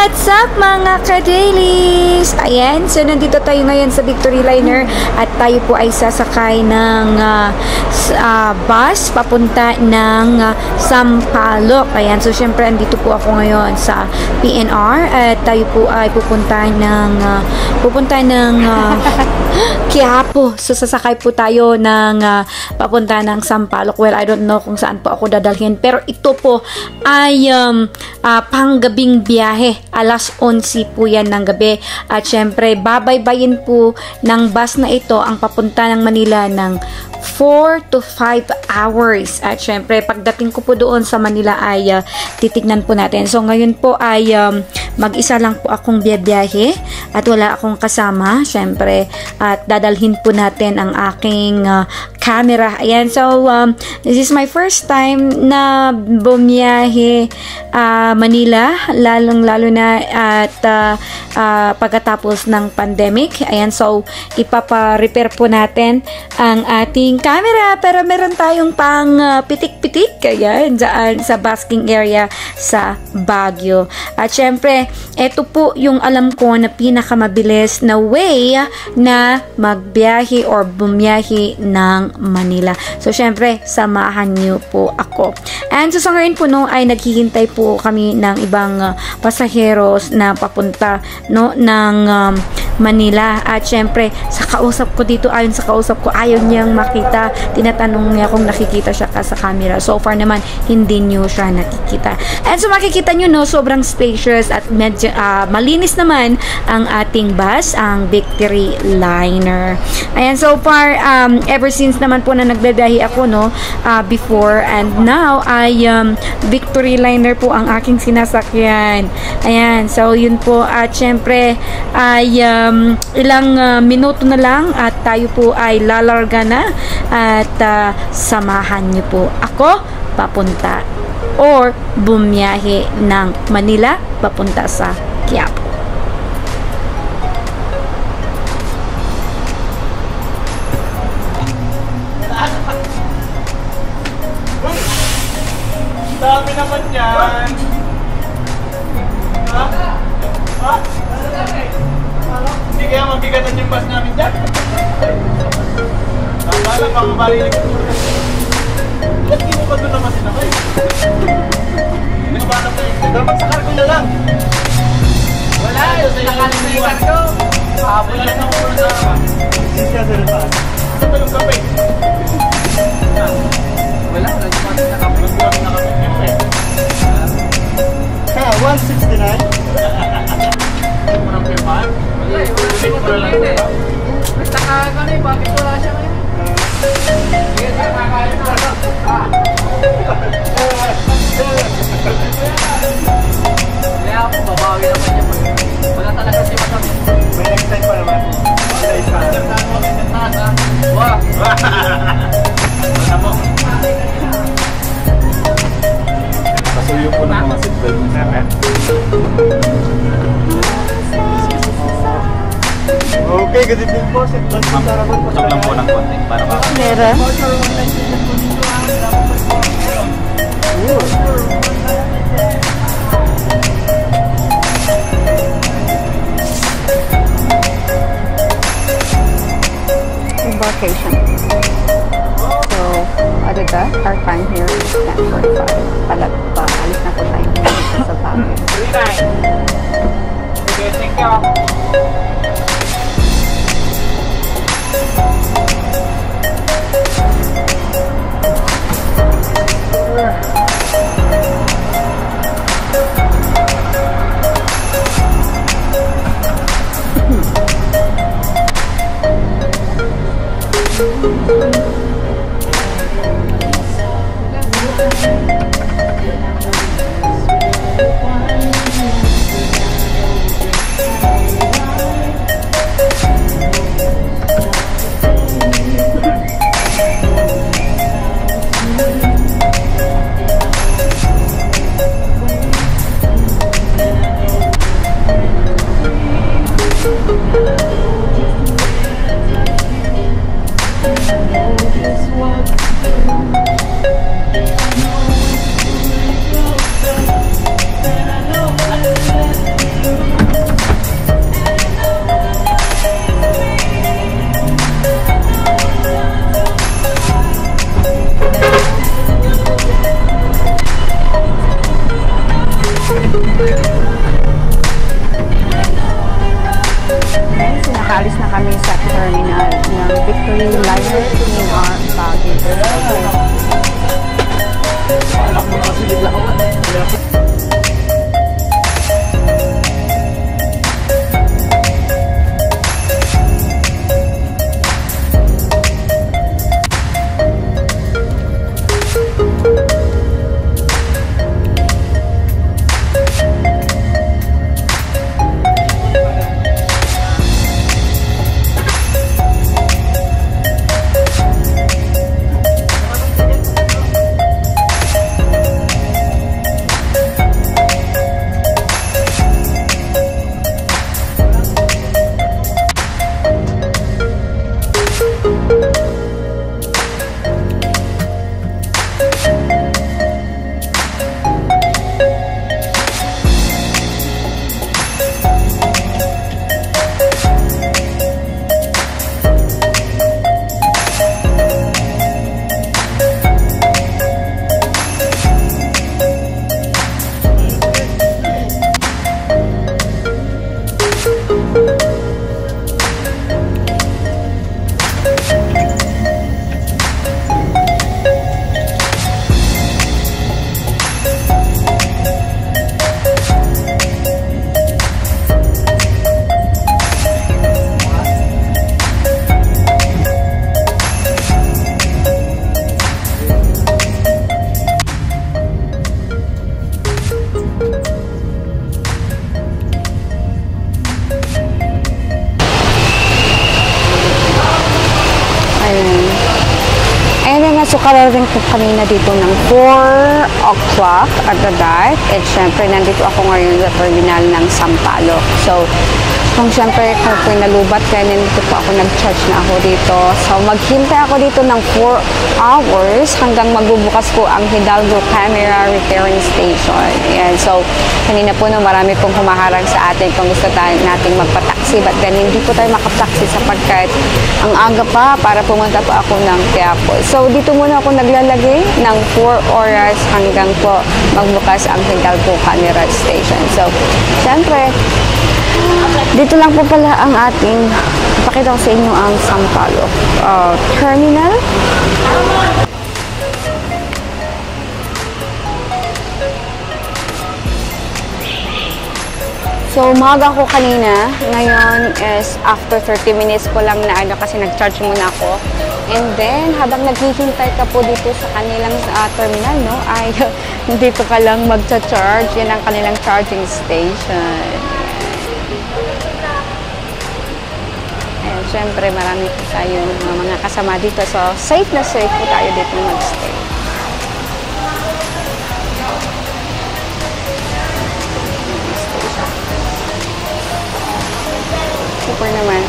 What's up mga ka-dailies? Ayan, so nandito tayo ngayon sa Victory Liner at tayo po ay sasakay ng bus papunta ng Sampaloc. Ayan, so syempre andito po ako ngayon sa PNR at tayo po ay pupunta ng Quiapo. So sasakay po tayo ng papunta ng Sampaloc. Well, I don't know kung saan po ako dadalhin, pero ito po ay panggabing biyahe. Alas 11 po yan ng gabi. At syempre, babaybayin po ng bus na ito ang papunta ng Manila ng 4 to 5 hours. At syempre, pagdating ko po doon sa Manila ay titignan po natin. So, ngayon po ay mag-isa lang po akong biyahe at wala akong kasama. Syempre, at dadalhin po natin ang aking camera. Ayan, so this is my first time na bumiyahe Manila, lalong-lalo na at pagkatapos ng pandemic. Ayan, so ipapa-repair po natin ang ating camera, pero meron tayong pang pitik-pitik, ayan, dyan sa basking area sa Baguio. At syempre, ito po yung alam ko na pinakamabilis na way na magbiyahe or bumiyahe ng Manila. So, syempre, samahan niyo po ako. And so, sa ngayon po, no, ay naghihintay po kami ng ibang pasaheros na papunta, no, ng Manila. At syempre, sa kausap ko dito, ayon sa kausap ko, ayaw niyang makita. Tinatanong niya kung nakikita siya sa camera. So far naman, hindi niyo siya nakikita. And so, makikita niyo, no, sobrang spacious at medyo malinis naman ang ating bus, ang Victory Liner. Ayan, so far, ever since naman po na nagbibiyahe ako, no, before and now ay Victory Liner po ang aking sinasakyan. Ayan, so yun po. At syempre, ay ilang minuto na lang at tayo po ay lalarga na at samahan niyo po ako papunta or bumiyahe ng Manila papunta sa Quiapo. Dami naman yan. Ha? Ha? Hindi kaya mabigatan yung bus namin dyan? Tama lang, makabalilig ko. Ba't di mo ba doon naman sinakay? Nagbahanap na yung dapat sa cargo na lang. Wala, yung sinakalit na yung cargo. Wala na ako na sa sisya sa lahat. Sa talong kape. Wala, nagbukas na kami. Nagbukas na kami. 169? Murang pirmahan? Wala, wala lang. Basta kagano eh, bakit wala siya ngayon? Sige, kakain na lang. Kaya ako, babawi naman niya. Wala talaga si Matami. May next time pa naman. Wah! Wala po. Pasuyo po na mga seatbelt namin. Okay, good evening po. Stop lang po ng konti para baka. Meron? Embarkation. So, other than that, our time here is 10:45. Alis na po tayo sa Baguio. 39. Okay, thank you. kakarating ko kanina dito ng 4 o'clock at the dark. At syempre, nandito ako ngayon sa terminal ng Sampaloc. So, kung syempre, kung pinalubat kaya nandito po ako, nag-charge na ako dito. So, maghintay ako dito ng 4 hours hanggang magbubukas po ang Hidalgo Camera Repairing Station. Ayan. So, kanina po marami pong humaharang sa atin kung gusto nating magpa-taxi. But then, hindi po tayo makaptaxi sapagkat ang aga pa para pumunta po ako ng Quiapo. So, dito muna ako naglalagay ng 4 oras hanggang po magbukas ang Hidalgo Camera Station. So, syempre, dito lang po pala ang ating, ipakita ko sa inyo ang Sampaloc terminal. So, umaga ko kanina. Ngayon is after 30 minutes po lang na kasi nag-charge muna ako. And then, habang naghihintay ka po dito sa kanilang terminal, no, ay dito ka lang mag-charge. Yan ang kanilang charging station. And syempre, marami po tayong mga kasama dito. So, safe na safe po tayo dito mag-stay. Super naman.